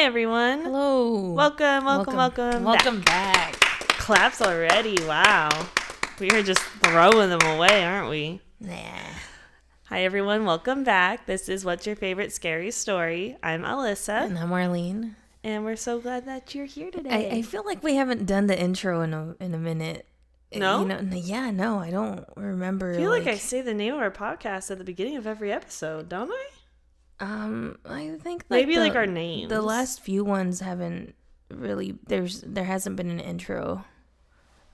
everyone. Hello. Welcome back. Claps already. Wow. We are just throwing them away, aren't we? Nah. Hi, everyone. Welcome back. This is What's Your Favorite Scary Story? I'm Alyssa. And I'm Arlene. And we're so glad that you're here today. I feel like we haven't done the intro in a minute. No? No, I don't remember. I feel like I say the name of our podcast at the beginning of every episode, don't I? I think maybe like our names. The last few ones haven't really. There hasn't been an intro.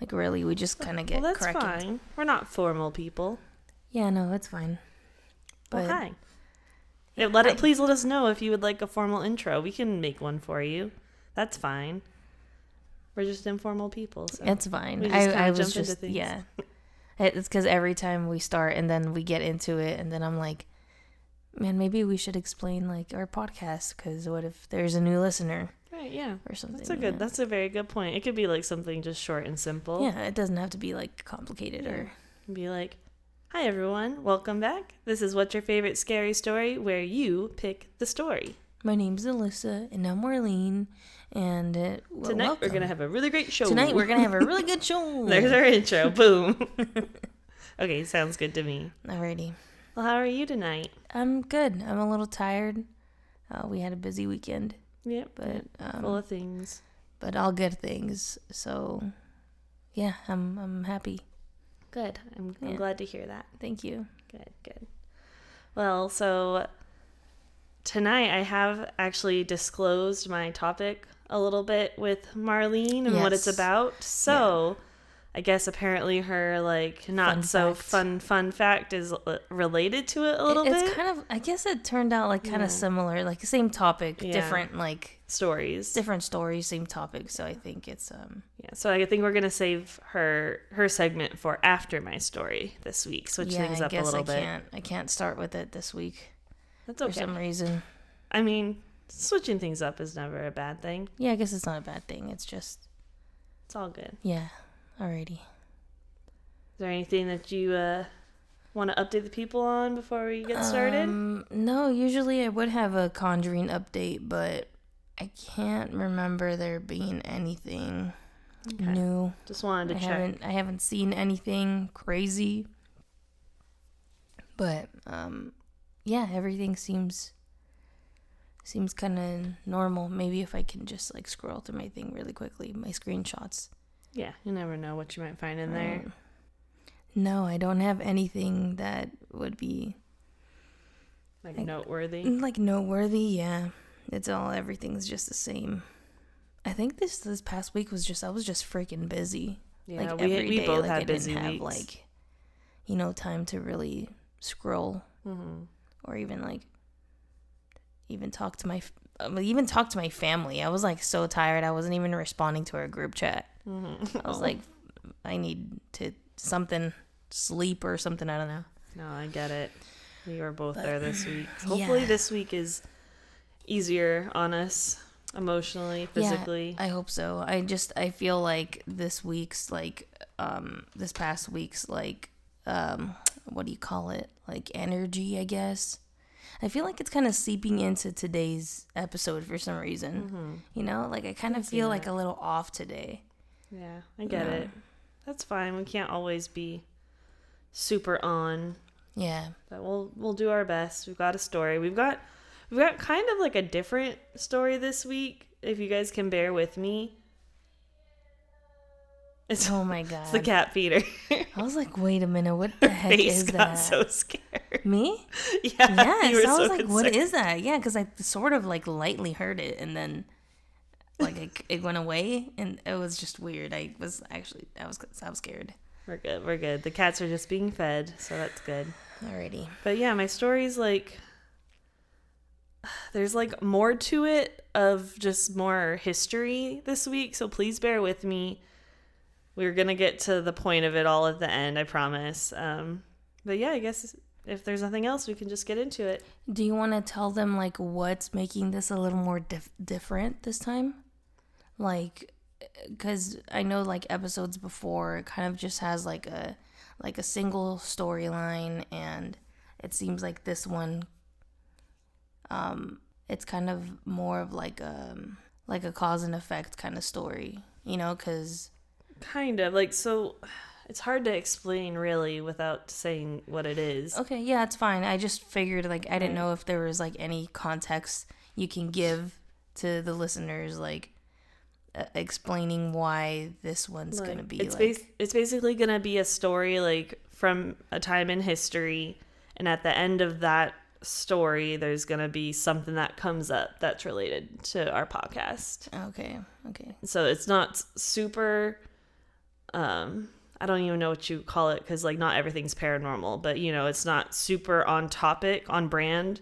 Like really, we just kind of get. Well, that's corrected. fine. We're not formal people. Yeah, no, it's fine. But hi. Please let us know if you would like a formal intro. We can make one for you. That's fine. We're just informal people. So it's fine. I was just yeah. It's because every time we start and then we get into it, and then I'm like, man, maybe we should explain like our podcast, because what if there's a new listener? Right, yeah. Or something. That's a very good point. It could be like something just short and simple. Yeah, it doesn't have to be like complicated or be like, hi everyone, welcome back. This is What's Your Favorite Scary Story, where you pick the story. My name's Alyssa and I'm Marlene, and tonight we're gonna have a really great show. Tonight we're gonna have a really good show. There's our intro. Boom. Okay, sounds good to me. Alrighty. Well, how are you tonight? I'm good. I'm a little tired. We had a busy weekend. Yep, but full of things. But all good things. So, yeah, I'm happy. Good. I'm glad to hear that. Thank you. Good. Well, so tonight I have actually disclosed my topic a little bit with Marlene and what it's about. So I guess apparently her like not so fun fact is related to it a little bit. It's kind of, I guess it turned out like kind of similar, like same topic, different like stories, same topic. So I think it's So I think we're gonna save her segment for after my story this week. Switch things up a little bit. I can't start with it this week. That's okay. For some reason. I mean, switching things up is never a bad thing. Yeah, I guess it's not a bad thing. It's all good. Yeah. Alrighty. Is there anything that you want to update the people on before we get started? No, usually I would have a Conjuring update, but I can't remember there being anything new. Just wanted to check. I haven't seen anything crazy. But everything seems kind of normal. Maybe if I can just like scroll through my thing really quickly, my screenshots. Yeah, you never know what you might find in there. No, I don't have anything that would be like noteworthy. Like noteworthy, yeah. Everything's just the same. I think this past week I was just freaking busy. Yeah, like we both had busy weeks. I weeks. didn't have like, time to really scroll, or even talk to my family. I was like so tired. I wasn't even responding to our group chat. I was like, I need to sleep or something. I don't know. No, I get it. We were both there this week. Hopefully this week is easier on us emotionally, physically. Yeah, I hope so. I feel like this past week's like, what do you call it? Like energy, I guess. I feel like it's kind of seeping into today's episode for some reason. Like I kind of feel like a little off today. Yeah, I get it. That's fine. We can't always be super on. Yeah. But we'll do our best. We've got a story. We've got kind of like a different story this week, if you guys can bear with me. Oh my god. It's the cat feeder. I was like, wait a minute, what the heck is that? Got so scared. Me? Yeah. Yes. I was like, concerned. What is that? Yeah, because I sort of like lightly heard it, and then like it went away, and it was just weird. I was scared. We're good. The cats are just being fed, so that's good. Alrighty. But yeah, my story's like, there's like more to it of just more history this week, so please bear with me. We're going to get to the point of it all at the end, I promise. But yeah, I guess if there's nothing else, we can just get into it. Do you want to tell them like what's making this a little more different this time? Like, because I know like episodes before, it kind of just has like a single storyline, and it seems like this one it's kind of more of like a cause and effect kind of story, because kind of like, so it's hard to explain really without saying what it is. Okay, yeah, it's fine. I just figured like I didn't know if there was like any context you can give to the listeners, like explaining why this one's gonna be it's basically gonna be a story like from a time in history, and at the end of that story there's gonna be something that comes up that's related to our podcast. Okay. So it's not super I don't even know what you call it, because like not everything's paranormal, but it's not super on topic, on brand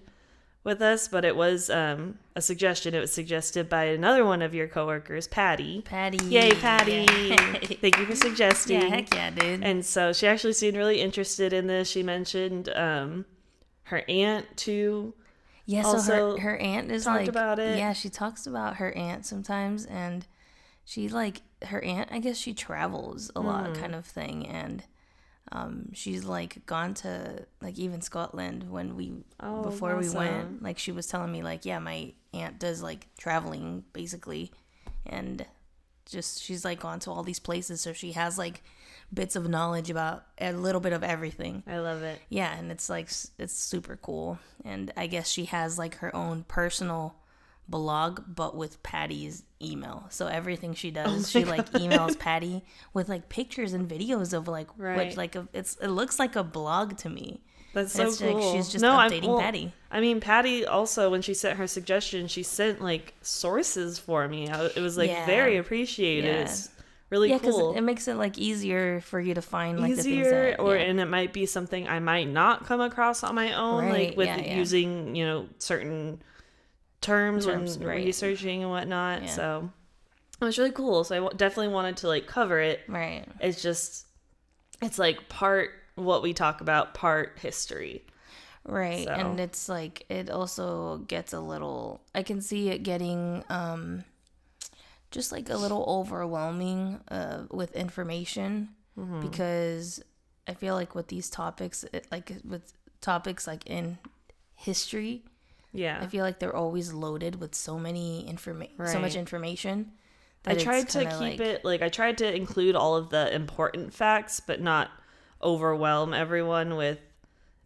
with us, but it was a suggestion. It was suggested by another one of your coworkers, Patty. Yay, Patty. Yeah. Thank you for suggesting. Yeah, heck yeah, dude. And so she actually seemed really interested in this. She mentioned her aunt too. Yeah, so her aunt is talked about it. Yeah, she talks about her aunt sometimes, and she like her aunt, I guess she travels a lot kind of thing, and she's like gone to like even Scotland when before we went. Like she was telling me like, yeah, my aunt does like traveling basically, and just she's like gone to all these places, so she has like bits of knowledge about a little bit of everything. I love it. Yeah, and it's like it's super cool. And I guess she has like her own personal blog, but with Patty's email. So everything she does, she like emails Patty with like pictures and videos of like which like it looks like a blog to me. That's so cool. Like she's just updating Patty. I mean, Patty also, when she sent her suggestion, she sent like sources for me. It was like very appreciated. Yeah. It's really cool. Yeah, because it makes it like easier for you to find like easier, the things that, and it might be something I might not come across on my own, like with using certain terms when researching and whatnot. Yeah. So it was really cool. So I definitely wanted to like cover it. Right. It's like part what we talk about, part history. Right. So. And it's like it also gets a little, I can see it getting just like a little overwhelming with information, because I feel like with these topics, with topics like in history, I feel like they're always loaded with so many so much information. I tried to keep it like I tried to include all of the important facts, but not overwhelm everyone with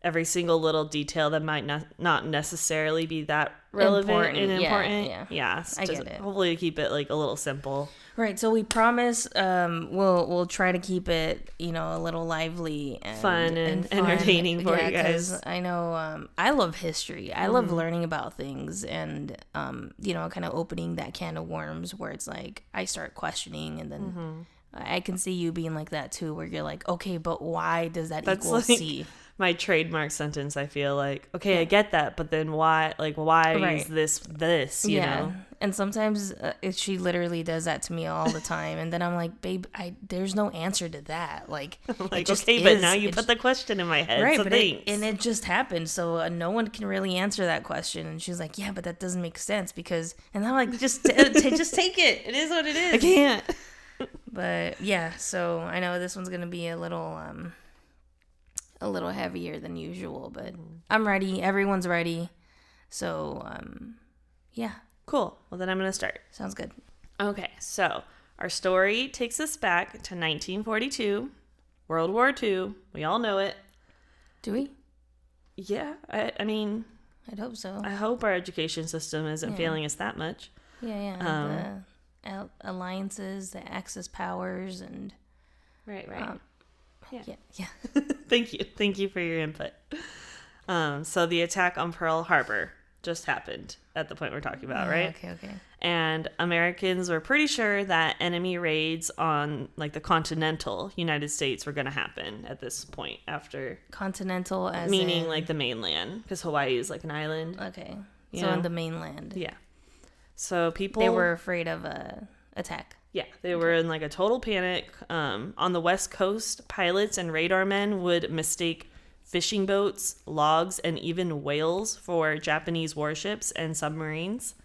every single little detail that might not necessarily be that relevant and important. Yeah, I get it. Hopefully keep it like a little simple. Right, so we promise we'll try to keep it, a little lively and fun and entertaining for you guys. I know I love history. I love learning about things, and kind of opening that can of worms where it's like I start questioning, and then I can see you being like that too, where you're like, okay, but why does that equal like C? My trademark sentence, I feel like, okay, I get that, but then why is this, you know? And sometimes she literally does that to me all the time, and then I'm like, babe, there's no answer to that. Like okay, but now you put the question in my head, right? So but it just happened, so no one can really answer that question. And she's like, yeah, but that doesn't make sense because, and I'm like, just just take it. It is what it is. I can't. But yeah, so I know this one's gonna be a little heavier than usual, but I'm ready. Everyone's ready. So, yeah. Cool. Well, then I'm going to start. Sounds good. Okay. So our story takes us back to 1942, World War II. We all know it. Do we? Yeah. I mean, I'd hope so. I hope our education system isn't failing us that much. Yeah. The alliances, the Axis powers, and... Right. Yeah. Thank you for your input. So the attack on Pearl Harbor just happened at the point we're talking about, right? Okay. And Americans were pretty sure that enemy raids on like the continental United States were going to happen at this point after continental as meaning like the mainland, because Hawaii is like an island. Okay. So on the mainland. Yeah. So they were afraid of a attack. Yeah, they were in like a total panic. On the West Coast, pilots and radar men would mistake fishing boats, logs, and even whales for Japanese warships and submarines.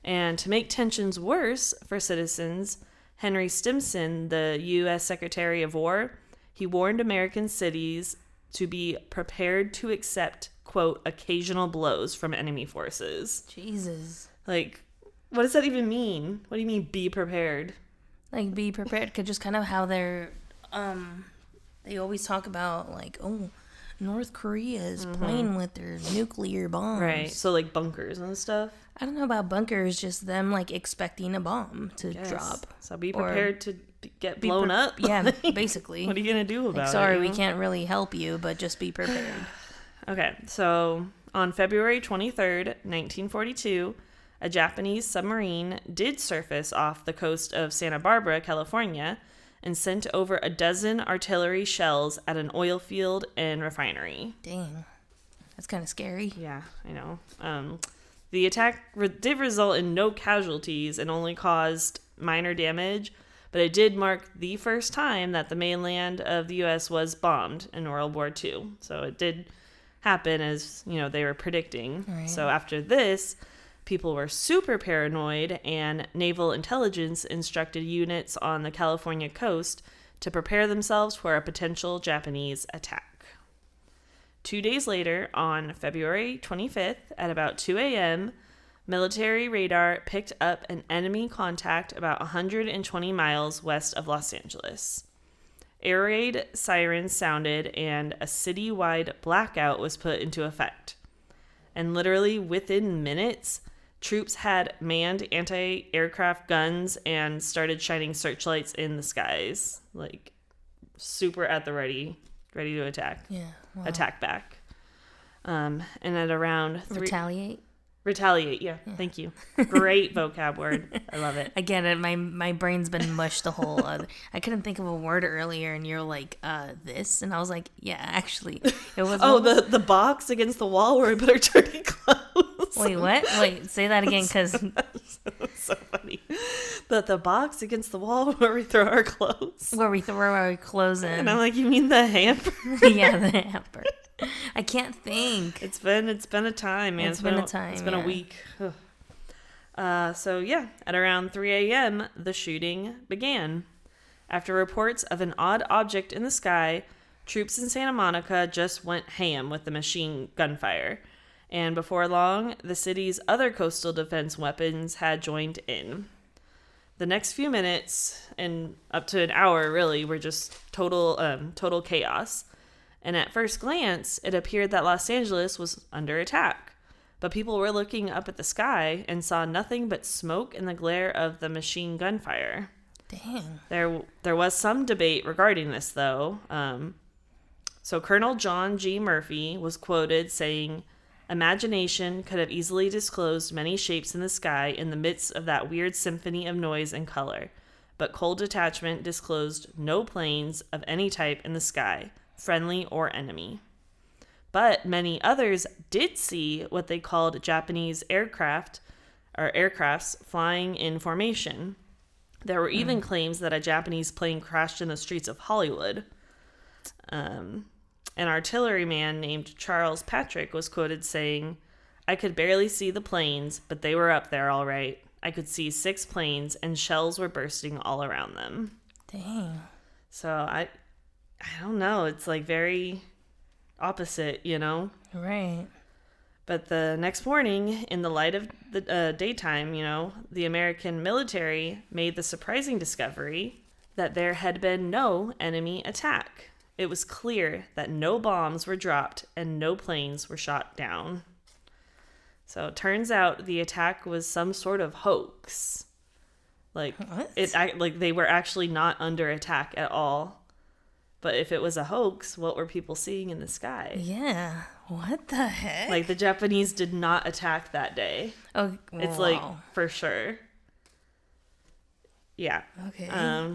And to make tensions worse for citizens, Henry Stimson, the U.S. Secretary of War, he warned American cities to be prepared to accept quote, occasional blows from enemy forces. Jesus. Like, what does that even mean? What do you mean, be prepared? Like, be prepared, because just kind of how they're, they always talk about, like, oh, North Korea is playing with their nuclear bombs. Right, so, like, bunkers and stuff? I don't know about bunkers, just them, like, expecting a bomb to drop. So be prepared to get blown up. Yeah, basically. What are you going to do about it? Sorry, we can't really help you, but just be prepared. Okay, so on February 23rd, 1942, a Japanese submarine did surface off the coast of Santa Barbara, California, and sent over a dozen artillery shells at an oil field and refinery. Dang. That's kind of scary. Yeah, I know. The attack did result in no casualties and only caused minor damage, but it did mark the first time that the mainland of the U.S. was bombed in World War II. So it did happen as, they were predicting. Right. So after this, people were super paranoid, and naval intelligence instructed units on the California coast to prepare themselves for a potential Japanese attack. 2 days later, on February 25th, at about 2 a.m., military radar picked up an enemy contact about 120 miles west of Los Angeles. Air raid sirens sounded, and a citywide blackout was put into effect. And literally within minutes, troops had manned anti-aircraft guns and started shining searchlights in the skies, like super at the ready to attack. Yeah, wow. Attack back. And at around Retaliate, yeah. Thank you. Great vocab word. I love it. Again, my brain's been mush the whole I couldn't think of a word earlier, and you're like, this? And I was like, yeah, actually. It was the box against the wall where we put our dirty clothes. Wait, what? Wait, say that again, because... so funny. The box against the wall where we throw our clothes. Where we throw our clothes in. And I'm like, you mean the hamper? Yeah, the hamper. I can't think. It's been a time, man. It's been a time. It's been a week. So yeah, at around 3 a.m., the shooting began. After reports of an odd object in the sky, troops in Santa Monica just went ham with the machine gunfire. And before long, the city's other coastal defense weapons had joined in. The next few minutes, and up to an hour really, were just total chaos. And at first glance, it appeared that Los Angeles was under attack. But people were looking up at the sky and saw nothing but smoke and the glare of the machine gunfire. Dang. There was some debate regarding this, though. So Colonel John G. Murphy was quoted saying, "Imagination could have easily disclosed many shapes in the sky in the midst of that weird symphony of noise and color. But cold detachment disclosed no planes of any type in the sky, friendly or enemy. But many others did see what they called Japanese aircrafts flying in formation. There were even claims that a Japanese plane crashed in the streets of Hollywood. An artilleryman named Charles Patrick was quoted saying, "I could barely see the planes, but they were up there all right. I could see 6 planes, and shells were bursting all around them." Dang. So I don't know. It's like very opposite, Right. But the next morning, in the light of the daytime, the American military made the surprising discovery that there had been no enemy attack. It was clear that no bombs were dropped and no planes were shot down. So it turns out the attack was some sort of hoax. Like, what? They were actually not under attack at all. But if it was a hoax, what were people seeing in the sky? Yeah. What the heck? Like, the Japanese did not attack that day. Oh, it's wow. for sure. Yeah. Okay.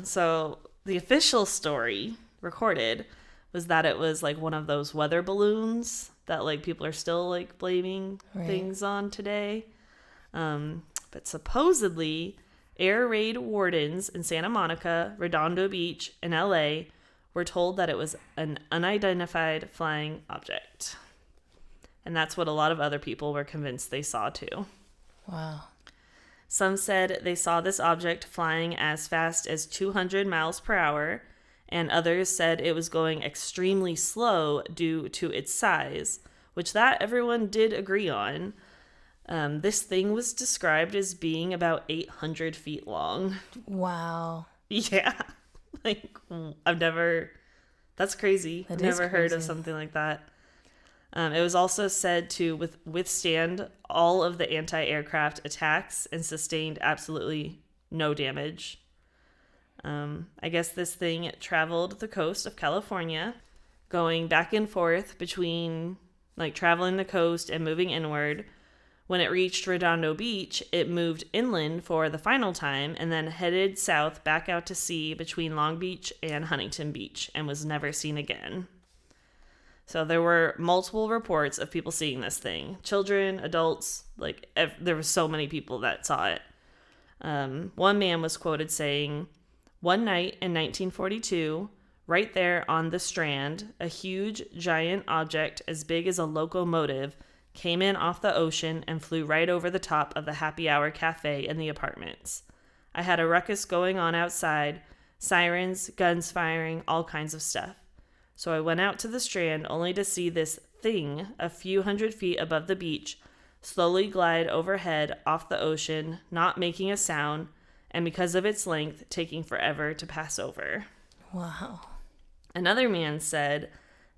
So the official story recorded was that it was one of those weather balloons that people are still blaming things on today. But supposedly air raid wardens in Santa Monica, Redondo Beach, and LA were told that it was an unidentified flying object. And that's what a lot of other people were convinced they saw too. Wow. Some said they saw this object flying as fast as 200 miles per hour, and others said it was going extremely slow due to its size, which that everyone did agree on. This thing was described as being about 800 feet long. Wow. Yeah. Like, that's crazy. I've never heard of something like that. It was also said to withstand all of the anti-aircraft attacks and sustained absolutely no damage. I guess this thing traveled the coast of California, going back and forth between, like, traveling the coast and moving inward. When it reached Redondo Beach, it moved inland for the final time and then headed south back out to sea between Long Beach and Huntington Beach and was never seen again. So there were multiple reports of people seeing this thing. Children, adults, there were so many people that saw it. One man was quoted saying, "One night in 1942, right there on the Strand, a huge, giant object as big as a locomotive came in off the ocean and flew right over the top of the happy hour cafe in the apartments. I had a ruckus going on outside, sirens, guns firing, all kinds of stuff. So I went out to the Strand only to see this thing a few hundred feet above the beach slowly glide overhead off the ocean, not making a sound, and because of its length, taking forever to pass over." Wow. Another man said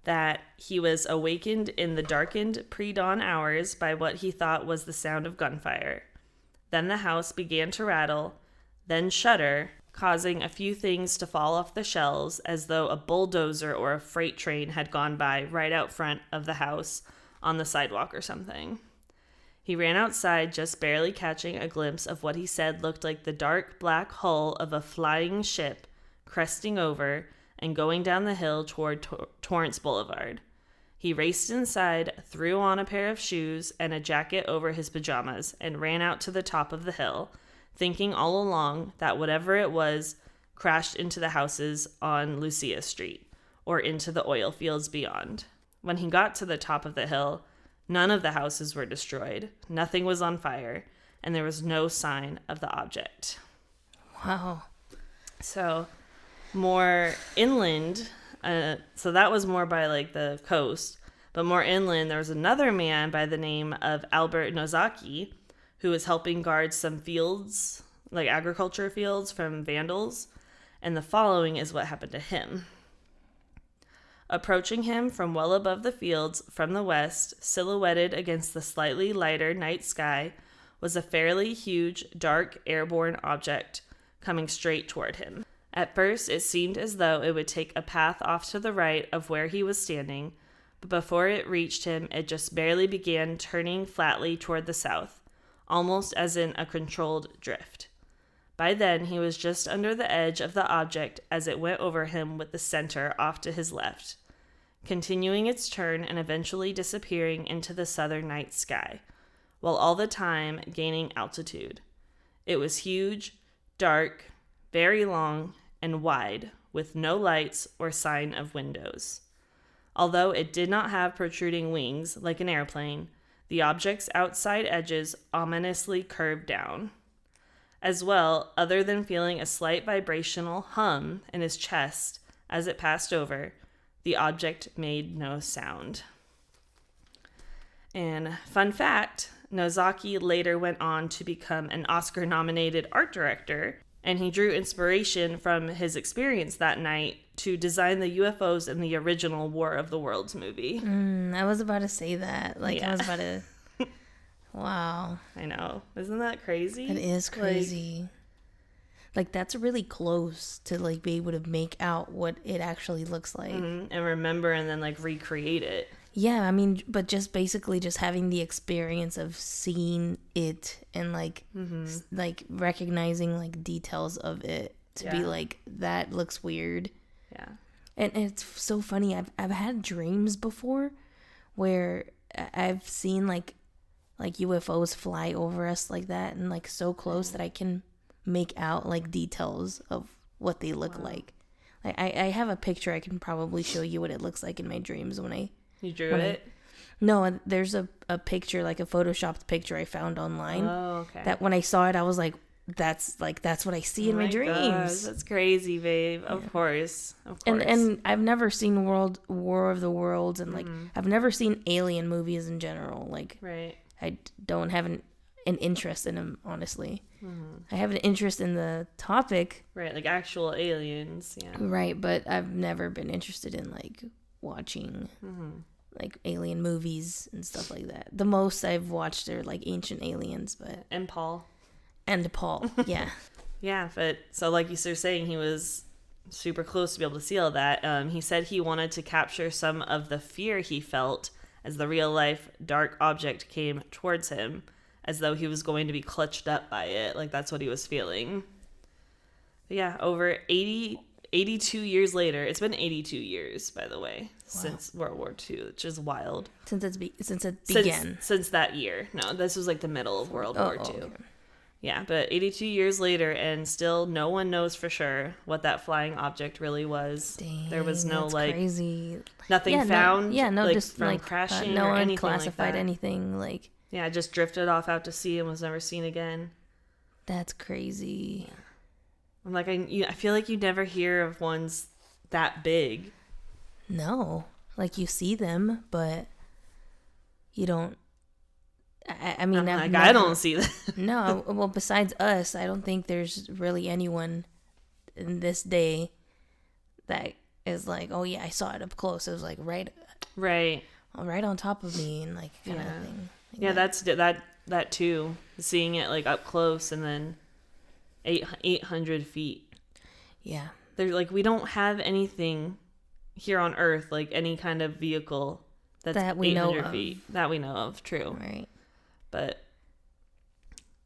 that he was awakened in the darkened pre-dawn hours by what he thought was the sound of gunfire. Then the house began to rattle, then shudder, causing a few things to fall off the shelves as though a bulldozer or a freight train had gone by right out front of the house on the sidewalk or something. He ran outside, just barely catching a glimpse of what he said looked like the dark black hull of a flying ship cresting over and going down the hill toward Torrance Boulevard. He raced inside, threw on a pair of shoes and a jacket over his pajamas, and ran out to the top of the hill, thinking all along that whatever it was crashed into the houses on Lucia Street or into the oil fields beyond. When he got to the top of the hill, none of the houses were destroyed, nothing was on fire, and there was no sign of the object. Wow. So more inland, so that was more by the coast, but more inland there was another man by the name of Albert Nozaki who was helping guard some fields, agriculture fields, from vandals, and the following is what happened to him. Approaching him from well above the fields from the west, silhouetted against the slightly lighter night sky, was a fairly huge, dark, airborne object coming straight toward him. At first, it seemed as though it would take a path off to the right of where he was standing, but before it reached him, it just barely began turning flatly toward the south, almost as in a controlled drift. By then, he was just under the edge of the object as it went over him with the center off to his left, continuing its turn and eventually disappearing into the southern night sky, while all the time gaining altitude. It was huge, dark, very long, and wide, with no lights or sign of windows. Although it did not have protruding wings like an airplane, the object's outside edges ominously curved down. As well, other than feeling a slight vibrational hum in his chest as it passed over, the object made no sound. And fun fact, Nozaki later went on to become an Oscar-nominated art director, and he drew inspiration from his experience that night to design the UFOs in the original War of the Worlds movie. I was about to say that. Yeah. I was about to... Wow. I know. Isn't that crazy? It is crazy. That's really close to, be able to make out what it actually looks like. Mm-hmm. And remember and then, recreate it. Yeah, I mean, but just basically just having the experience of seeing it and, recognizing, details of it to be that looks weird. Yeah. And it's so funny. I've had dreams before where I've seen, UFOs fly over us like that and, so close that I can make out, details of what they look like. I have a picture. I can probably show you what it looks like in my dreams when I... You drew it? No, there's a picture, a photoshopped picture I found online. Oh, okay. That when I saw it, I was like, that's what I see in my dreams. Gosh, that's crazy, babe. Of course. And I've never seen War of the Worlds, and like I've never seen alien movies in general. Like, right. I don't have an interest in them, honestly. I have an interest in the topic, right? Like actual aliens, yeah. Right, but I've never been interested in like watching like alien movies and stuff like that. The most I've watched are like Ancient Aliens, but and Paul, yeah. Yeah, but so like you were saying, he was super close to be able to see all that. He said he wanted to capture some of the fear he felt as the real life dark object came towards him, as though he was going to be clutched up by it. Like that's what he was feeling. But yeah, over 82 years later. It's been 82 years, by the way, since World War II, which is wild. Since it began. Since that year. No, this was like the middle of World War II. Okay. Yeah, but 82 years later, and still no one knows for sure what that flying object really was. Dang, there was no like crazy. Nothing found. No, like, just from like crashing. No or one anything classified like that. anything. Like yeah, it just drifted off out to sea and was never seen again. That's crazy. I'm like, I feel like you never hear of ones that big. No, like you see them, but you don't. I mean, I don't see that. No, well, besides us, I don't think there's really anyone in this day that is like, oh yeah, I saw it up close. It was like right on top of me, and like kind of thing. Like yeah, that's that too. Seeing it like up close, and then 800 feet. Yeah, they're like, we don't have anything here on Earth, like any kind of vehicle that we 800 know feet of. That we know of. True, right? But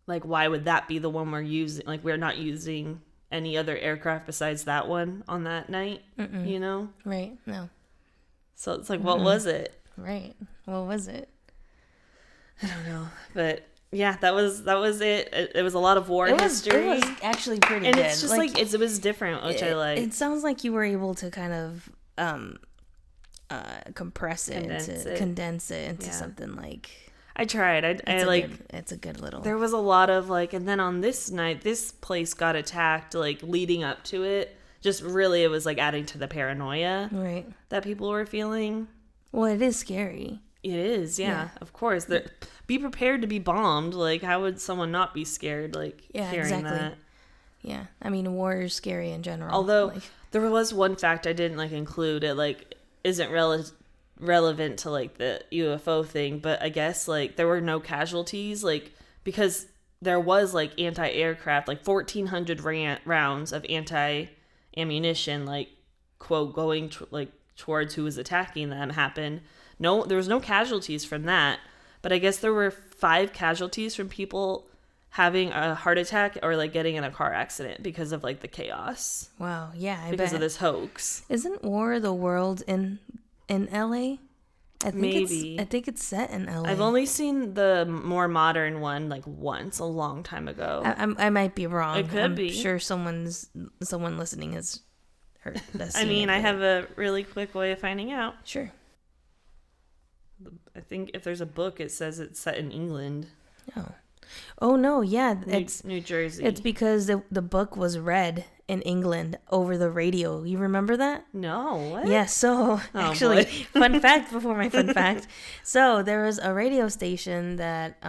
like, why would that be the one we're using? Like, we're not using any other aircraft besides that one on that night. You know? Right? No. So it's like, what was it? Right. What was it? I don't know, but yeah, that was it. It was a lot of war history. It was actually pretty and good. It's just like it was different, which I like. It sounds like you were able to kind of condense it into something like. I tried. It's a good little. There was a lot of like, and then on this night, this place got attacked. Like leading up to it, just really, it was like adding to the paranoia that people were feeling. Well, it is scary. It is, yeah. Of course. Be prepared to be bombed. Like, how would someone not be scared? Like, hearing that. Yeah, I mean, war is scary in general. Although there was one fact I didn't like include. It like isn't relevant to like the UFO thing, but I guess like there were no casualties, like because there was like anti-aircraft, like 1,400 rounds of anti-ammunition, like quote going towards who was attacking them happened. No, there was no casualties from that, but I guess there were 5 casualties from people having a heart attack or like getting in a car accident because of like the chaos. Wow, yeah, because of this hoax. Isn't War of the Worlds in LA? I think it's set in LA. I've only seen the more modern one like once a long time ago. I might be wrong. It could be. I'm sure someone listening has heard that. I have a really quick way of finding out. Sure. I think if there's a book, it says it's set in England. Oh no, yeah, it's New Jersey. It's because the book was read in England over the radio. You remember that? No, what? Yeah, so actually, fun fact before my fun fact. So there was a radio station that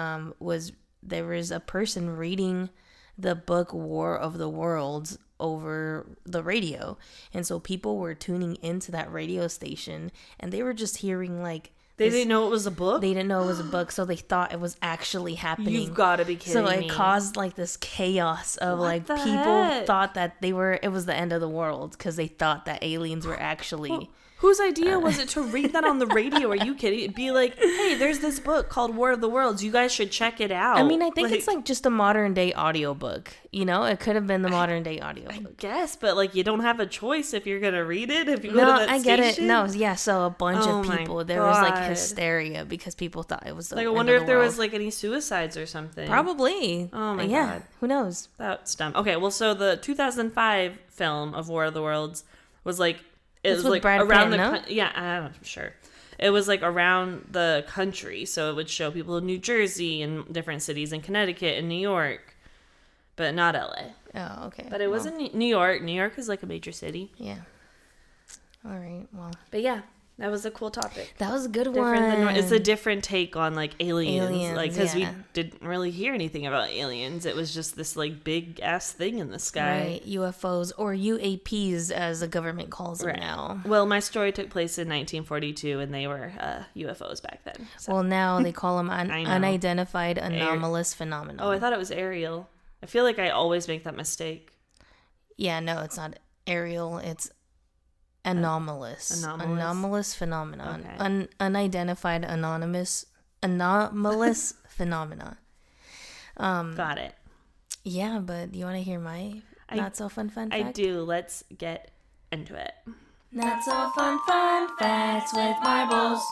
there was a person reading the book War of the Worlds over the radio. And so people were tuning into that radio station and they were just hearing like They didn't know it was a book? They didn't know it was a book, so they thought it was actually happening. You've got to be kidding me. So it caused like this chaos of like people thought that it was the end of the world because they thought that aliens were actually... Whose idea was it to read that on the radio? Are you kidding? It'd be like, hey, there's this book called War of the Worlds. You guys should check it out. I mean, I think it's like just a modern day audiobook. You know, it could have been the modern day audiobook. I guess, but like you don't have a choice if you're going to read it. If you go to that I station. get it. No, yeah. So a bunch of people, there was like hysteria because people thought it was the like. I end wonder of the if there world. was like any suicides or something. Probably. Oh my God. Who knows? That's dumb. Okay, well, so the 2005 film of War of the Worlds was like. It was like Brad around Pitt, the I'm sure. It was like around the country, so it would show people in New Jersey and different cities in Connecticut and New York. but not LA. Oh, okay. But it was in New York. New York is like a major city. Yeah. All right. Well. But yeah, that was a cool topic. That was a good one. It's a different take on like aliens like because yeah. we didn't really hear anything about aliens. It was just this like big ass thing in the sky. Right. UFOs or UAPs as the government calls them now. Well, my story took place in 1942 and they were UFOs back then. So. Well, now they call them unidentified anomalous phenomenon. Oh, I thought it was aerial. I feel like I always make that mistake. Yeah, no, it's not aerial. It's anomalous. Anomalous phenomenon. Okay. Unidentified anomalous phenomenon. Got it. Yeah, but do you want to hear my not so fun fact? I do. Let's get into it. Not so fun facts with marbles.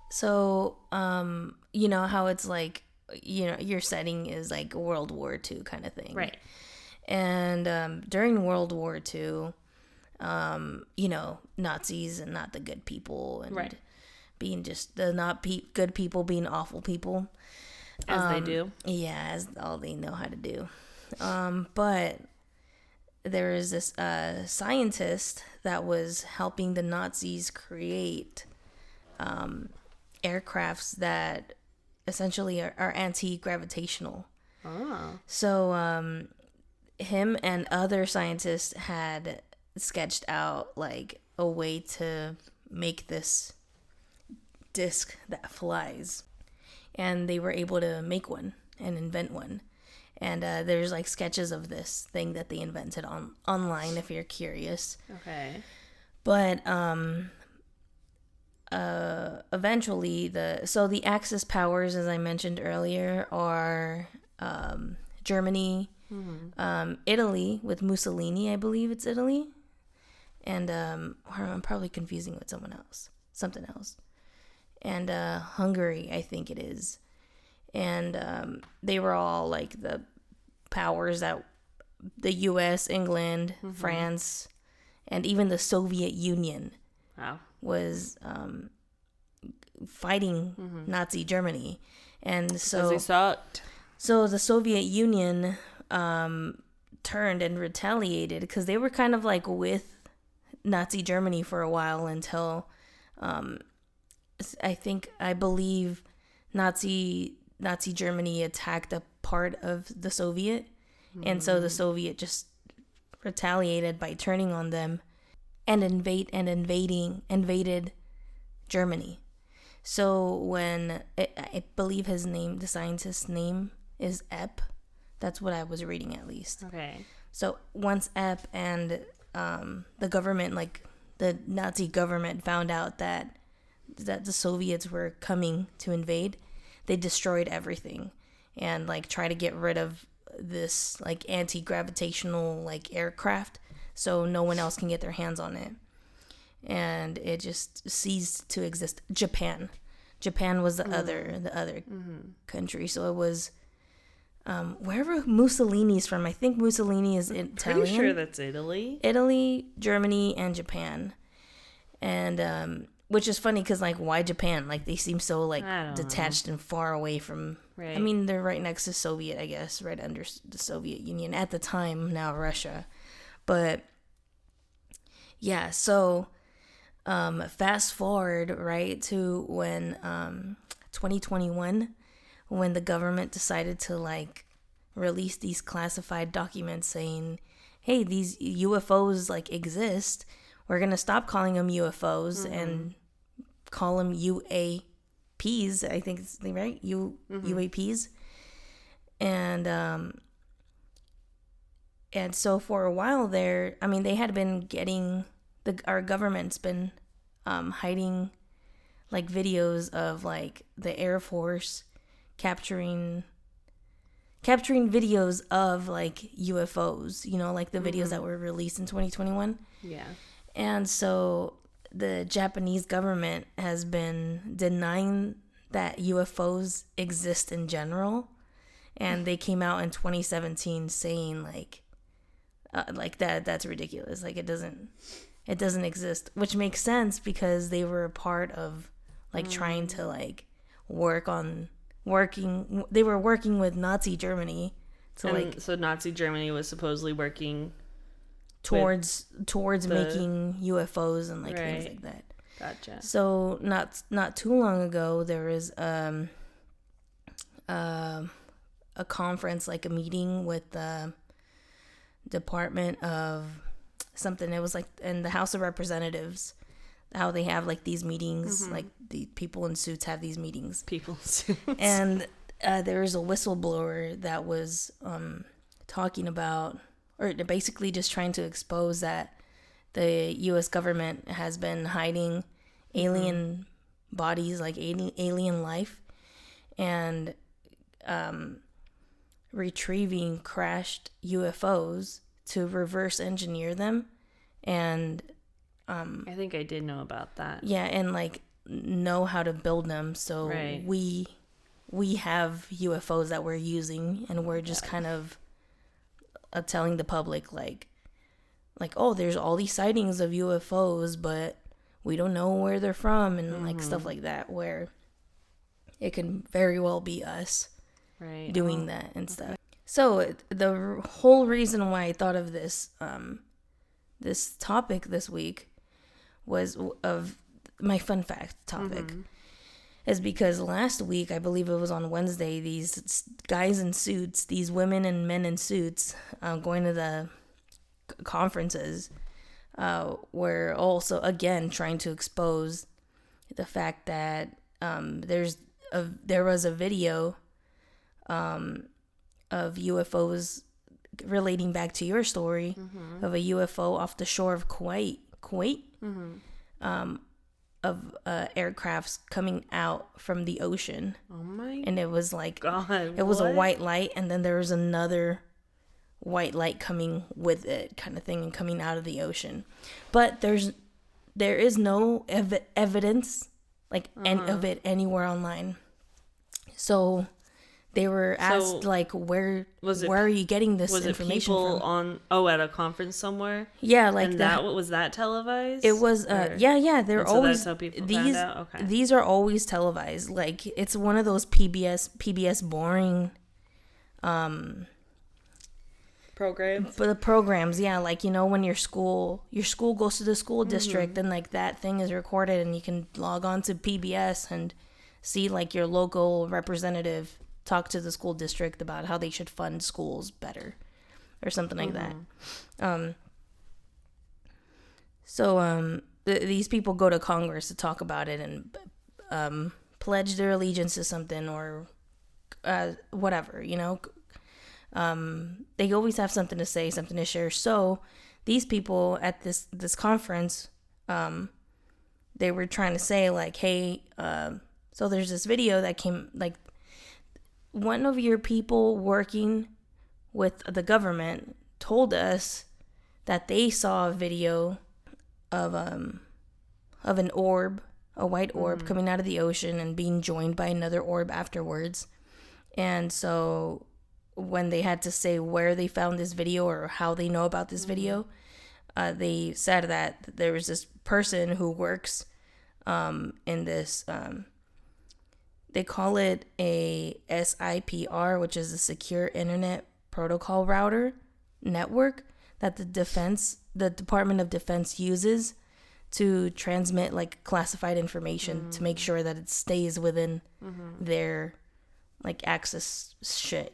So, you know how it's like, you know, your setting is like World War II kind of thing. Right. And during World War II, you know, Nazis and not the good people, and being just the not good people being awful people. As they do. Yeah, as all they know how to do. But there is this scientist that was helping the Nazis create aircrafts that essentially are anti-gravitational. Oh. So him and other scientists had sketched out like a way to make this disc that flies, and they were able to make one and invent one. And there's like sketches of this thing that they invented online if you're curious. Okay. But eventually the Axis powers, as I mentioned earlier, are Germany, Italy with Mussolini, I believe it's Italy, and I'm probably confusing with something else, and Hungary, I think it is, and they were all like the powers that the U.S., England, France, and even the Soviet Union was fighting Nazi Germany, and so they sucked. So the Soviet Union turned and retaliated because they were kind of like with Nazi Germany for a while until I believe Nazi Germany attacked a part of the Soviet, and so the Soviet just retaliated by turning on them and invaded Germany. So when I believe the scientist's name is Epp. That's what I was reading, at least. Okay. So once Epp and the government, like the Nazi government, found out that the Soviets were coming to invade, they destroyed everything and like try to get rid of this like anti-gravitational like aircraft so no one else can get their hands on it. And it just ceased to exist. Japan was the other country. So it was wherever Mussolini's from. I think Mussolini is Italian. Pretty sure that's Italy. Italy, Germany, and Japan. And which is funny because like, why Japan? Like they seem so like detached and far away from. Right. I mean, they're right next to Soviet, I guess, right under the Soviet Union at the time. Now Russia, but yeah. So fast forward right to when 2021. When the government decided to like release these classified documents saying, hey, these UFOs like exist, we're going to stop calling them UFOs and call them UAPs. I think it's right. UAPs. And so for a while there, I mean, they had been getting our government's been hiding like videos of like the Air Force capturing videos of like UFOs, you know, like the videos that were released in 2021. Yeah. And so the Japanese government has been denying that UFOs exist in general. And they came out in 2017 saying like that's ridiculous. Like it doesn't exist, which makes sense because they were a part of like trying to like work on They were working with Nazi Germany to so Nazi Germany was supposedly working towards making UFOs and things like that. Gotcha. So not too long ago, there was a conference, like a meeting with the Department of something. It was like in the House of Representatives, how they have like these meetings, like the people in suits have these meetings. People in suits. And there was a whistleblower that was talking about, or basically just trying to expose that the U.S. government has been hiding alien bodies, like alien life, and retrieving crashed UFOs to reverse engineer them. And I think I did know about that. Yeah, and like know how to build them. So we have UFOs that we're using, and we're just kind of telling the public like, oh, there's all these sightings of UFOs, but we don't know where they're from, and like stuff like that, where it can very well be us doing that and stuff. So the whole reason why I thought of this this topic this week was of my fun fact topic. Is because last week, I believe it was on Wednesday, these guys in suits, these women and men in suits, going to the conferences, were also again trying to expose the fact that there was a video of UFOs relating back to your story of a UFO off the shore of Kuwait. Of aircrafts coming out from the ocean. Oh my! And it was like, God, it was a white light, and then there was another white light coming with it, kind of thing, and coming out of the ocean. But there is no evidence of it anywhere online. So they were asked where are you getting this information from? At a conference somewhere? Yeah, was that televised? It was they're always, that's how people found out? Okay. These are always televised. Like, it's one of those PBS boring programs. For the programs, yeah, like, when your school goes to the school district, and like that thing is recorded, and you can log on to PBS and see like your local representative talk to the school district about how they should fund schools better or something like that. These people go to Congress to talk about it and pledge their allegiance to something or whatever, they always have something to say, something to share. So these people at this conference, they were trying to say like, hey, so there's this video that came, like, one of your people working with the government told us that they saw a video of an orb, a white orb coming out of the ocean and being joined by another orb afterwards. And so when they had to say where they found this video or how they know about this video, they said that there was this person who works in this they call it a SIPR, which is a secure internet protocol router network that the Department of Defense uses to transmit like classified information to make sure that it stays within their like access shit,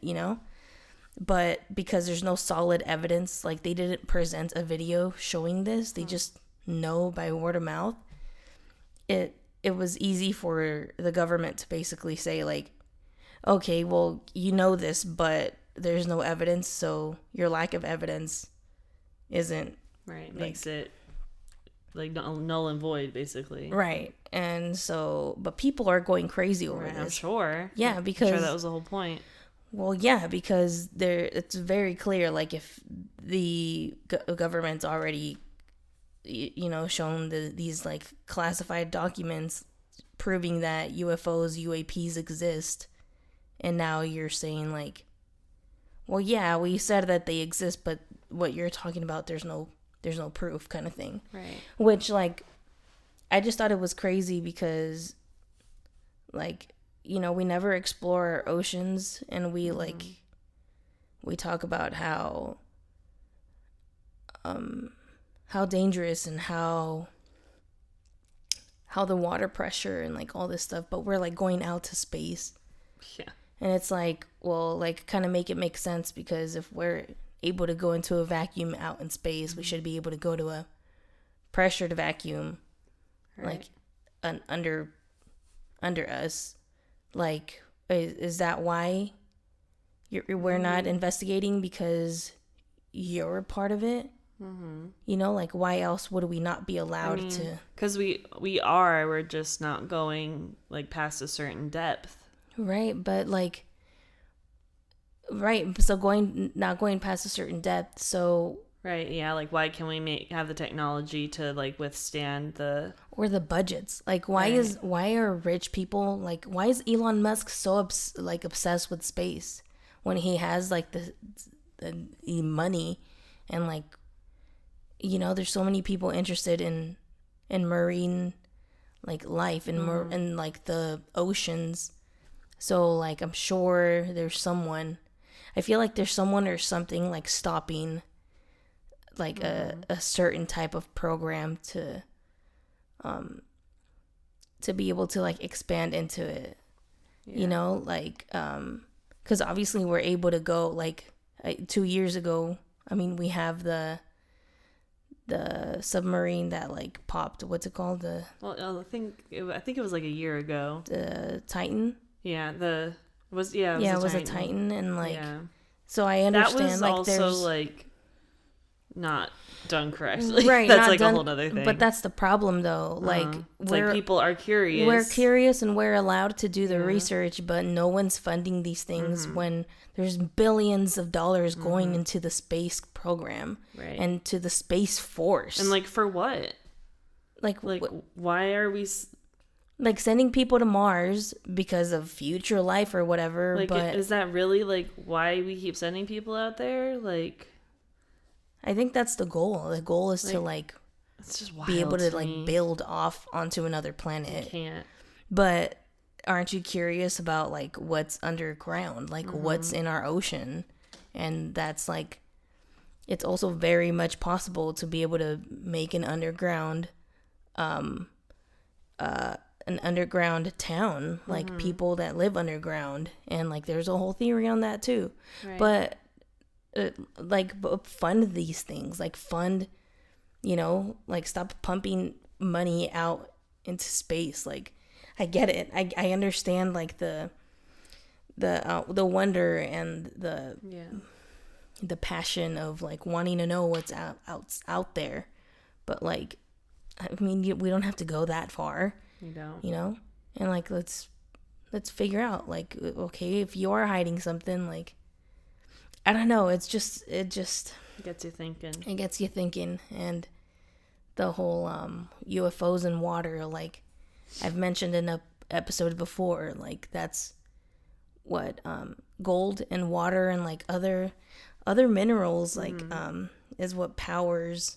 But because there's no solid evidence, like they didn't present a video showing this, they just know by word of mouth. It was easy for the government to basically say like, okay, well, this, but there's no evidence, so your lack of evidence isn't makes it like null and void, basically. Right. And so, but people are going crazy over this. I'm sure. Yeah, because I'm sure that was the whole point. Well, yeah, because it's very clear, like, if the government's already, shown these, like, classified documents proving that UFOs, UAPs exist, and now you're saying, like, well, yeah, we said that they exist, but what you're talking about, there's no proof kind of thing. Right. Which, like, I just thought it was crazy because, like, we never explore our oceans, and we talk about how dangerous and how the water pressure and like all this stuff, but we're like going out to space. Yeah. And it's like, well, like kind of make it make sense, because if we're able to go into a vacuum out in space, we should be able to go to a pressured vacuum, right, like under us. Like, is that why we're not investigating? Because you're a part of it? Like, why else would we not be allowed to? Because we're just not going like past a certain depth. Right, but like, so not going past a certain depth, so... Right, yeah, like why can we have the technology to like withstand the... Or the budgets. Like, why are rich people, like, why is Elon Musk so obsessed with space when he has like the money, and like, there's so many people interested in marine like life and and like the oceans. So like, I'm sure I feel like there's someone or something like stopping like a certain type of program to be able to like expand into it. Like, because obviously we're able to go like 2 years ago. I mean, we have the submarine that like popped. What's it called? I think it was like a year ago. The Titan. Yeah, it was a Titan, and like, so I understand that was like also there's like not done correctly. Right, that's like a whole other thing. But that's the problem, though. Like, it's like people are curious. We're curious, and we're allowed to do the research, but no one's funding these things when there's billions of dollars going into the space program, right, and to the Space Force. And like, for what? Like why are we... Like, sending people to Mars because of future life or whatever. Like, but is that really like why we keep sending people out there? Like, I think that's the goal. The goal is to like it's just wild be able to like me. Build off onto another planet. I can't. But aren't you curious about like what's underground, like what's in our ocean? And that's like, it's also very much possible to be able to make an underground town, like people that live underground, and like there's a whole theory on that too. Right. But fund these things, like like stop pumping money out into space. Like, I get it, I understand like the wonder and the passion of like wanting to know what's out there, but like, I mean, we don't have to go that far. You don't. And like, let's figure out, like, okay, if you are hiding something, like, I don't know, it just gets you thinking. It gets you thinking. And the whole UFOs and water, like I've mentioned in an episode before, like that's what gold and water and like other minerals, like is what powers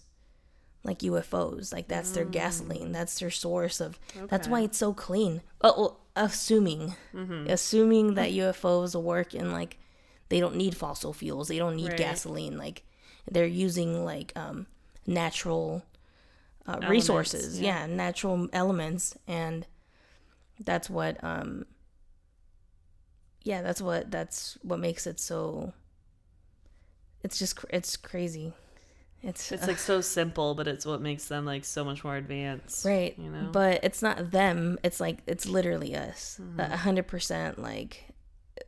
like UFOs. Like, that's their gasoline, that's their source of that's why it's so clean. Well, assuming that UFOs work and like they don't need fossil fuels, they don't need gasoline, like they're using like natural resources, natural elements, and that's what that's what makes it so, it's crazy. It's like so simple, but it's what makes them like so much more advanced, right? But it's not them, it's like, it's literally us. 100%. Like,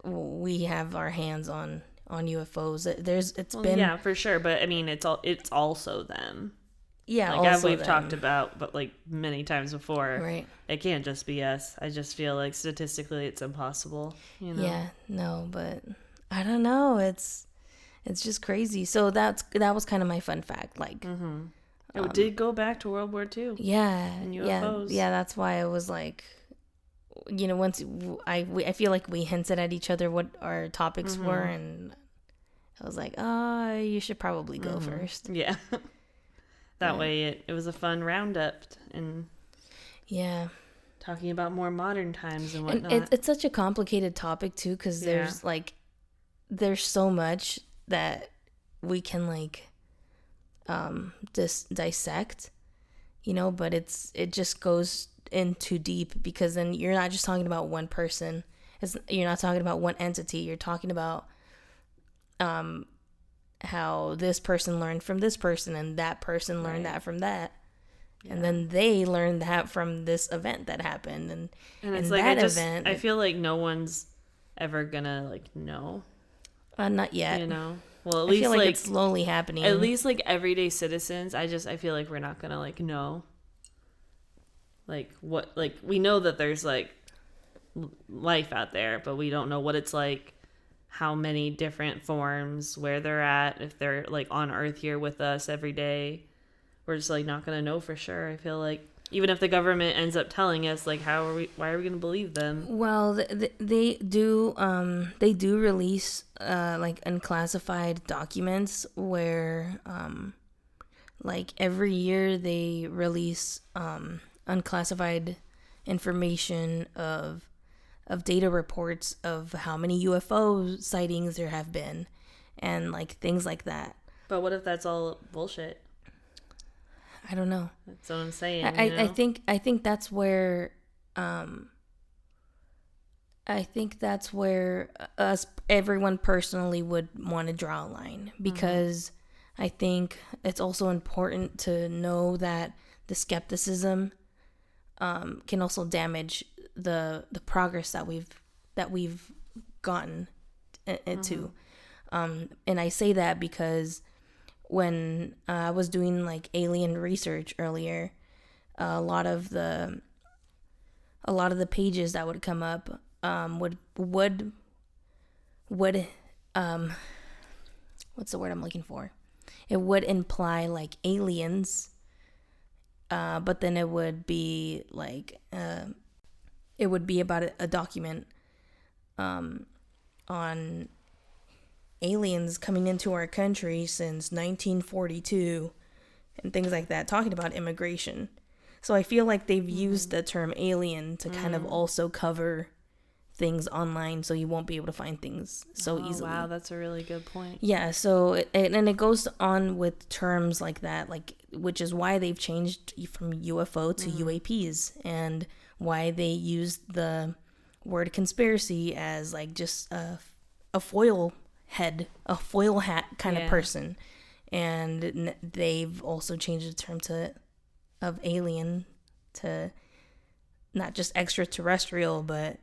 we have our hands on UFOs. It's been for sure, but I mean, it's also them. Yeah, like, as we've talked about, but like many times before, right? It can't just be us. I just feel like statistically it's impossible. Yeah, no, but I don't know. It's just crazy. So that was kind of my fun fact. Like, it did go back to World War II. Yeah, and UFOs. Yeah. That's why I was like, once I feel like we hinted at each other what our topics were, and I was like, oh, you should probably go first. Yeah. That way it was a fun roundup, and talking about more modern times and whatnot. And it's such a complicated topic too, because there's so much that we can like just dissect, but it just goes in too deep, because then you're not just talking about one person. You're not talking about one entity. You're talking about how this person learned from this person, and that person learned that from that. Yeah. And then they learned that from this event that happened. And it's like, event, I feel like no one's ever gonna like know. Not yet. Well, at least I feel like it's slowly happening. At least like everyday citizens, I feel like we're not gonna like know. Like what, like we know that there's like life out there, but we don't know what it's like, how many different forms, where they're at, if they're like on Earth here with us every day. We're just like not gonna know for sure. I feel like even if the government ends up telling us, like why are we gonna believe them? Well, they do release like unclassified documents where like every year they release unclassified information of data reports of how many UFO sightings there have been, and like things like that. But what if that's all bullshit? I don't know. That's what I'm saying. I think that's where everyone personally would want to draw a line, because I think it's also important to know that the skepticism can also damage the progress that we've gotten into. And I say that because when I was doing like alien research earlier, a lot of the pages that would come up would what's the word I'm looking for? It would imply like aliens, but then it would be like it would be about a document on aliens coming into our country since 1942 and things like that, talking about immigration. So I feel like they've used the term alien to kind of also cover things online, so you won't be able to find things so easily. Wow, that's a really good point. Yeah, so it goes on with terms like that, like, which is why they've changed from UFO to UAPs, and why they used the word conspiracy as like just a foil hat kind of person. And they've also changed the term of alien to not just extraterrestrial, but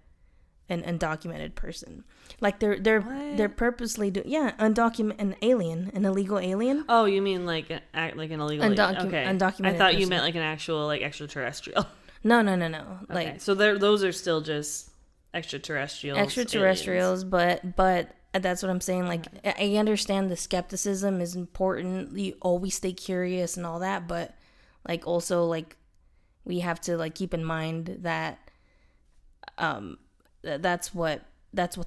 an undocumented person. Like they're purposely an alien, an illegal alien. Oh, you mean like an illegal okay. Undocumented. I thought you person. meant like an actual like extraterrestrial. No. Okay. Like, so those are still just extraterrestrials, but that's what I'm saying. Like, I understand the skepticism is important. You always stay curious and all that, but like also like we have to like keep in mind that that's what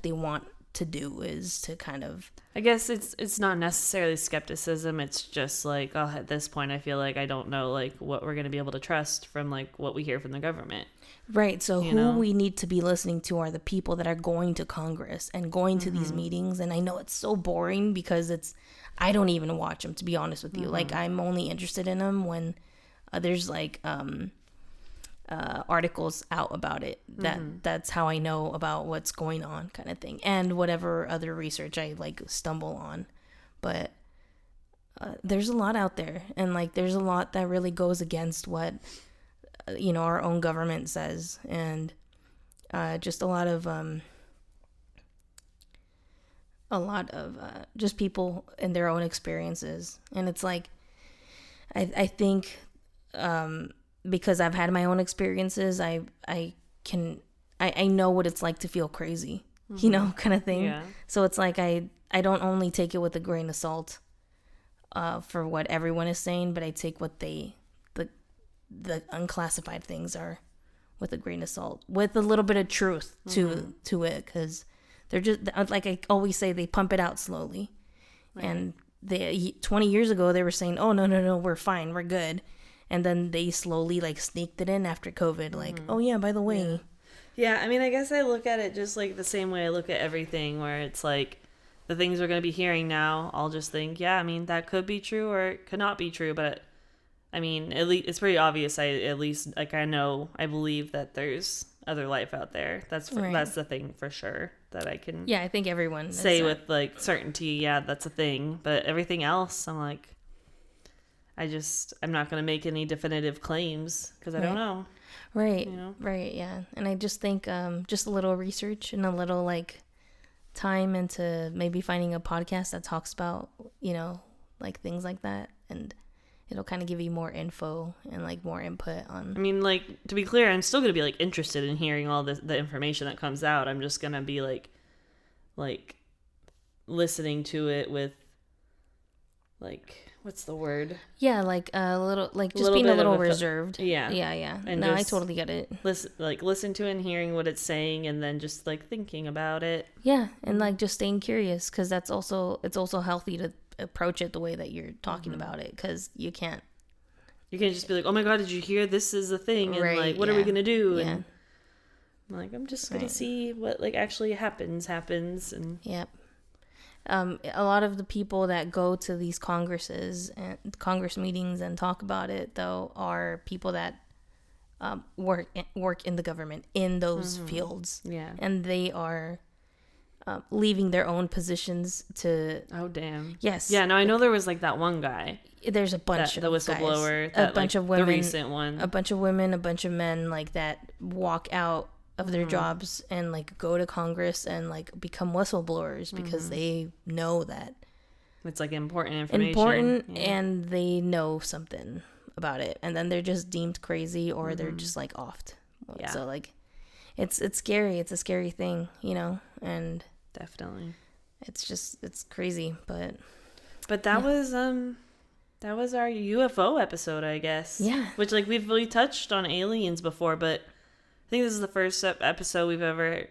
they want to do, is to kind of, I guess it's not necessarily skepticism. It's just like, oh, at this point I feel like I don't know like what we're going to be able to trust from like what we hear from the government. Right. So who we need to be listening to are the people that are going to Congress and going to these meetings. And I know it's so boring because I don't even watch them, to be honest with you. Like, I'm only interested in them when there's like articles out about it. That's how I know about what's going on, kind of thing, and whatever other research I like stumble on. But there's a lot out there, and like there's a lot that really goes against what our own government says, and just a lot of just people and their own experiences. And it's like I think because I've had my own experiences, I know what it's like to feel crazy, kind of thing. Yeah. So it's like I don't only take it with a grain of salt for what everyone is saying, but I take what the unclassified things are with a grain of salt, with a little bit of truth to it, because they're just, like I always say, they pump it out slowly. Right. And 20 years ago they were saying, oh no, we're fine, we're good. and then they slowly like sneaked it in after COVID. Like, oh yeah, by the way. Yeah, I mean, I guess I look at it just like the same way I look at everything, where it's like the things we're going to be hearing now, I'll just think, yeah, I mean, that could be true or it could not be true. But I mean, at least it's pretty obvious. I believe that there's other life out there. That's the thing for sure that I can. Yeah, I think everyone say with like certainty. Yeah, that's a thing. But everything else, I'm like, I'm not going to make any definitive claims because I don't know. Right. You know? Right. Yeah. And I just think just a little research and a little like time into maybe finding a podcast that talks about, like things like that, and it'll kind of give you more info and like more input on. I mean, like, to be clear, I'm still going to be like interested in hearing all the information that comes out. I'm just going to be like listening to it with like, what's the word? Yeah, like a little, like just being a little reserved. Yeah. And no, I totally get it. Listen to it and hearing what it's saying, and then just like thinking about it. Yeah, and like just staying curious, because it's also healthy to approach it the way that you're talking about it, because you can't just be like, oh my god, did you hear this is a thing, and like what are we gonna do? Yeah. And I'm like, I'm just gonna see what like actually happens, and yep. A lot of the people that go to these Congress meetings and talk about it, though, are people that work in the government in those fields. Yeah, and they are leaving their own positions to. Oh damn! Yes. Yeah. No, I know there was like that one guy. There's a bunch of the whistleblower, guys, a bunch of women, the recent one, a bunch of women, a bunch of men like that walk out of their jobs and like go to Congress and like become whistleblowers because they know that it's like important information, and they know something about it, and then they're just deemed crazy or they're just like offed. Yeah. So like it's scary. It's a scary thing, and definitely it's crazy, but that was our UFO episode, I guess. Yeah. Which like we touched on aliens before, but I think this is the first episode we've ever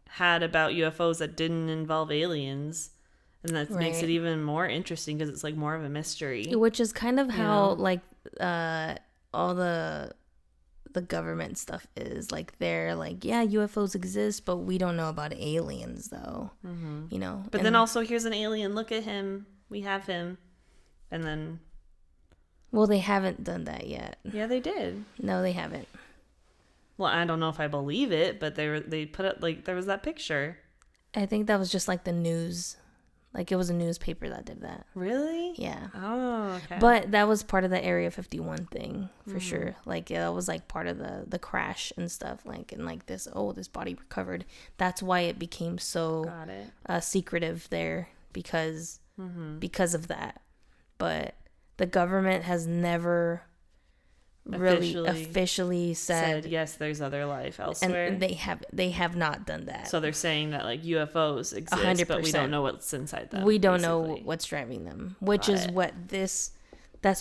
had about UFOs that didn't involve aliens, and that makes it even more interesting because it's like more of a mystery. Which is kind of how like all the government stuff is. Like they're like, yeah, UFOs exist, but we don't know about aliens though. But then also here's an alien. Look at him. We have him, and then. Well, they haven't done that yet. Yeah, they did. No, they haven't. Well, I don't know if I believe it, but they put it like there was that picture. I think that was just like the news, like it was a newspaper that did that. Really? Yeah. Oh, okay. But that was part of the Area 51 thing for sure. Like that was like part of the crash and stuff. Like and like this body recovered. That's why it became so secretive there because of that. But the government has never really officially said yes, there's other life elsewhere, and they have not done that. So they're saying that like UFOs exist, 100%. But we don't know what's inside them. We don't know what's driving them, which is what that's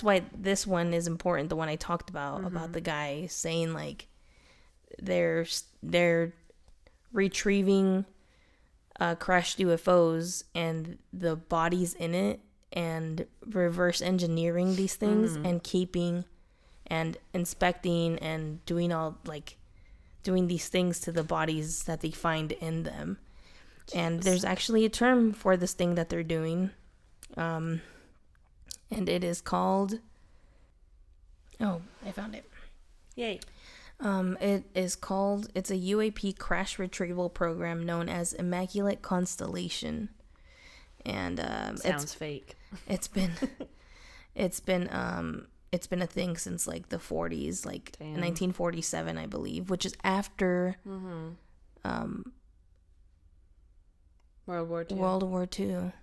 why this one is important. The one I talked about the guy saying like they're retrieving crashed UFOs and the bodies in it and reverse engineering these things and keeping and inspecting and doing these things to the bodies that they find in them. Jeez. And there's actually a term for this thing that they're doing. And it is called... Oh, I found it. Yay. It's a UAP crash retrieval program known as Immaculate Constellation. And sounds fake. It's been a thing since like the 40s, like 1947, I believe, which is after World War II. World War II.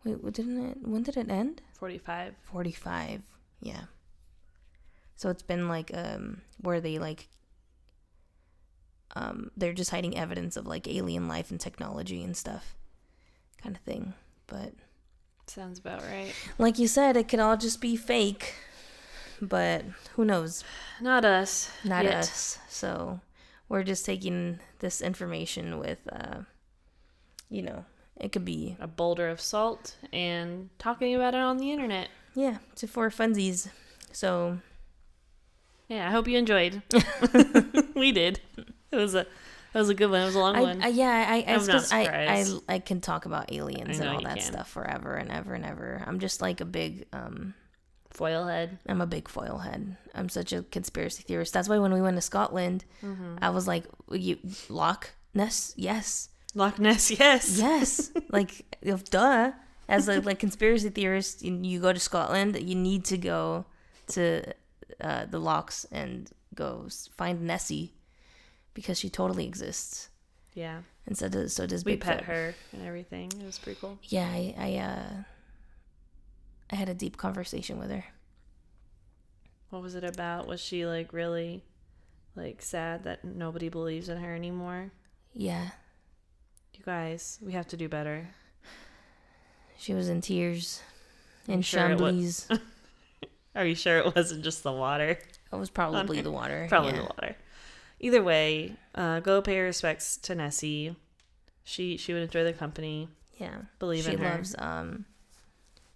Wait, when did it end? 45. 45, yeah. So it's been like where they like they're just hiding evidence of like alien life and technology and stuff, kind of thing, but. Sounds about right. Like you said, it could all just be fake, but who knows? Not us. Not us. So we're just taking this information with, it could be a boulder of salt and talking about it on the internet. Yeah, for funsies. So, yeah, I hope you enjoyed. We did. It was a good one. It was a long one. I'm not surprised. I can talk about aliens and all that can. stuff forever and ever and ever. I'm just like a big foil head. I'm a big foil head. I'm such a conspiracy theorist. That's why when we went to Scotland, I was like, Loch Ness, yes. Loch Ness, yes. Yes. Like, duh. As a conspiracy theorist, you go to Scotland, you need to go to the lochs and go find Nessie because she totally exists. Yeah. And so does we Bigfoot. pet her and everything. It was pretty cool. Yeah, I had a deep conversation with her. What was it about? Was she like really like sad that nobody believes in her anymore? Yeah. You guys, we have to do better. She was in tears. In Chambly's. Are you sure it wasn't just the water? It was probably the water. Probably the water. Either way, go pay your respects to Nessie. She would enjoy the company. Yeah. Believe in her.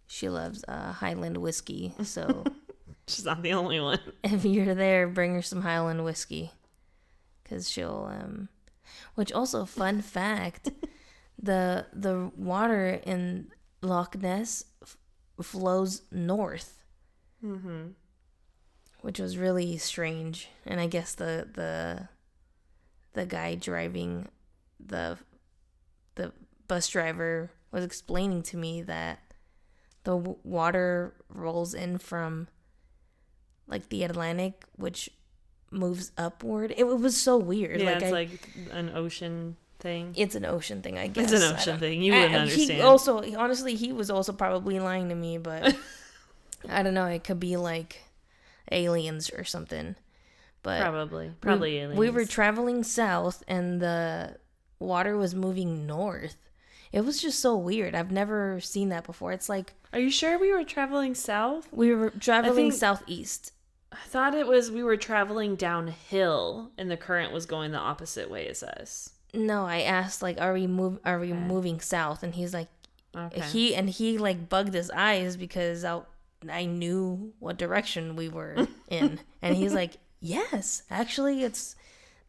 She loves Highland whiskey, so she's not the only one. If you're there, bring her some Highland whiskey, because she'll. Which also, fun fact, the water in Loch Ness flows north, which was really strange. And I guess the guy driving the bus driver was explaining to me that the water rolls in from like the Atlantic, which moves upward. It was so weird. Yeah, it's like an ocean thing. It's an ocean thing, I guess. It's an ocean thing. You wouldn't understand. He was also probably lying to me, but I don't know. It could be like aliens or something. But probably aliens. We were traveling south, and the water was moving north. It was just so weird. I've never seen that before. It's like... Are you sure we were traveling south? We were traveling southeast. I thought it was we were traveling downhill and the current was going the opposite way as us. No, I asked, like, are we moving south? And he's like... Okay. He like bugged his eyes because I knew what direction we were in. And he's like, yes, actually it's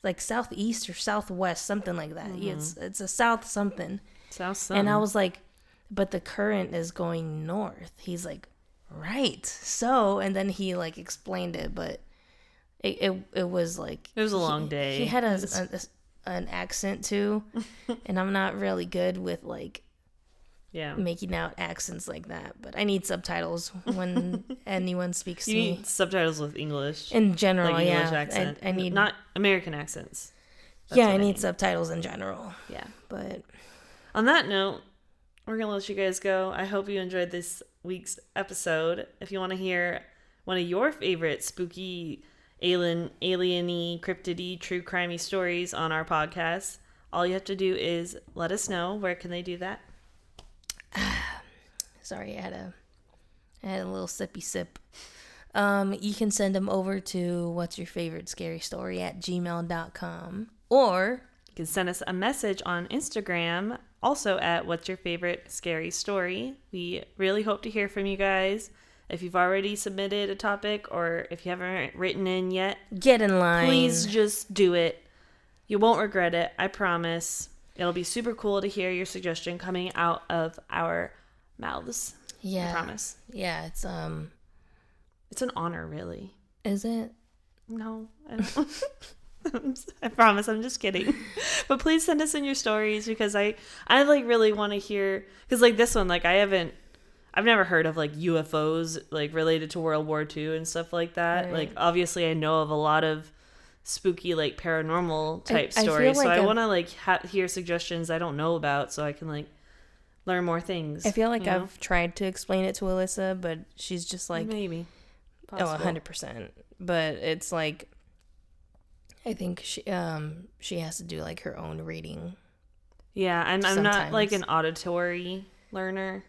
like southeast or southwest, something like that. It's a south something. South something. And I was like, but the current is going north. He's like, right. So, and then he like explained it, but it was like... It was a long day. He had an accent too. And I'm not really good with like... Yeah, making out accents like that, but I need subtitles when anyone speaks to me. You need subtitles with English in general, like English accent. I need not American accents. I need subtitles in general. Yeah, but on that note, we're gonna let you guys go. I hope you enjoyed this week's episode. If you want to hear one of your favorite spooky, alieny, cryptidy, true crimey stories on our podcast, all you have to do is let us know. Where can they do that? Sorry, I had a little sippy sip. You can send them over to whatsyourfavoritescarystory@gmail.com, or you can send us a message on Instagram, also at whatsyourfavoritescarystory. We really hope to hear from you guys. If you've already submitted a topic or if you haven't written in yet, get in line. Please just do it. You won't regret it, I promise. It'll be super cool to hear your suggestion coming out of our mouths. Yeah. I promise. Yeah, it's an honor, really. Is it? No, I don't. I promise, I'm just kidding. But please send us in your stories because I like really want to hear, because like this one, like I've never heard of like UFOs like related to World War II and stuff like that. Right. Like obviously I know of a lot of spooky like paranormal type stories, so I want to like hear suggestions I don't know about so I can like learn more things. I feel like I've tried to explain it to Alyssa, but she's just like maybe possible. 100%, but it's like I think she has to do like her own reading. Yeah, I'm not like an auditory learner.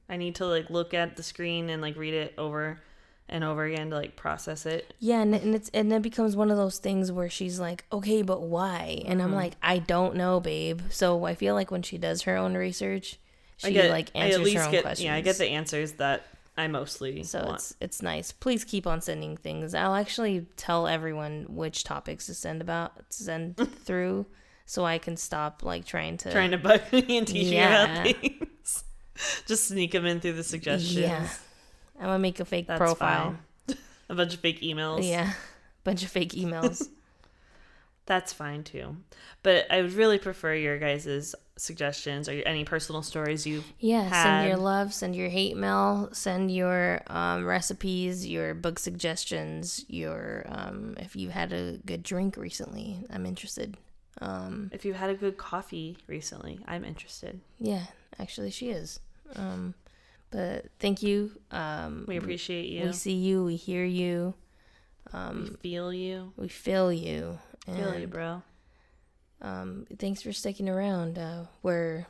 I need to like look at the screen and like read it over and over again to like process it. Yeah, and it becomes one of those things where she's like, okay, but why? And I'm like, I don't know, babe. So I feel like when she does her own research, she answers her own questions. Yeah, I get the answers that I mostly want. It's nice. Please keep on sending things. I'll actually tell everyone which topics to send through, so I can stop like trying to bug me and teach you about things. Just sneak them in through the suggestions. Yeah, I'm gonna make a fake profile. Fine. A bunch of fake emails. Yeah, a bunch of fake emails. That's fine too, but I would really prefer your guys' suggestions or any personal stories you've had. Send your love, send your hate mail, send your recipes, your book suggestions, your if you had a good drink recently, I'm interested. If you had a good coffee recently, I'm interested. Yeah, actually she is. But thank you. We appreciate you. We see you. We hear you. We feel you. We feel you. Feel you, bro. Thanks for sticking around. We're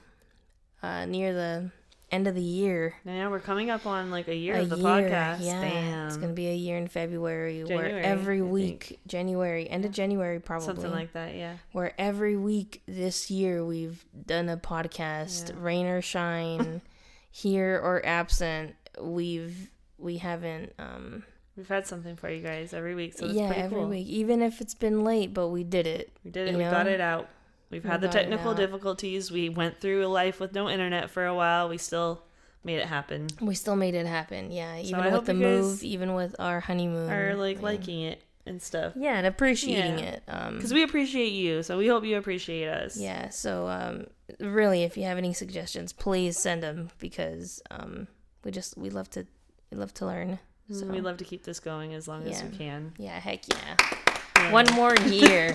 near the end of the year. Yeah, we're coming up on like a year of the podcast. Yeah, Damn. It's gonna be a year in February. January, where every week, January, end of January, probably something like that. Yeah. Where every week this year we've done a podcast, rain or shine, here or absent. We haven't. We've had something for you guys every week, so it's pretty every cool. week, even if it's been late, but we did it. We did it. We got it out. We've had the technical difficulties. We went through a life with no internet for a while. We still made it happen. Yeah, even with the move, even with our honeymoon, are liking it and stuff. Yeah, and appreciating it. Because we appreciate you, so we hope you appreciate us. Yeah. So really, if you have any suggestions, please send them, because we love to learn. So. We love to keep this going as long as we can. Yeah, heck yeah. One more year.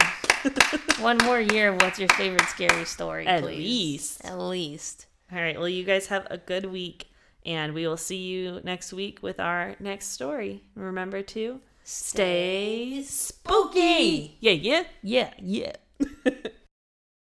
One more year of What's Your Favorite Scary Story, please. At least. All right. Well, you guys have a good week, and we will see you next week with our next story. Remember to stay spooky. Yeah.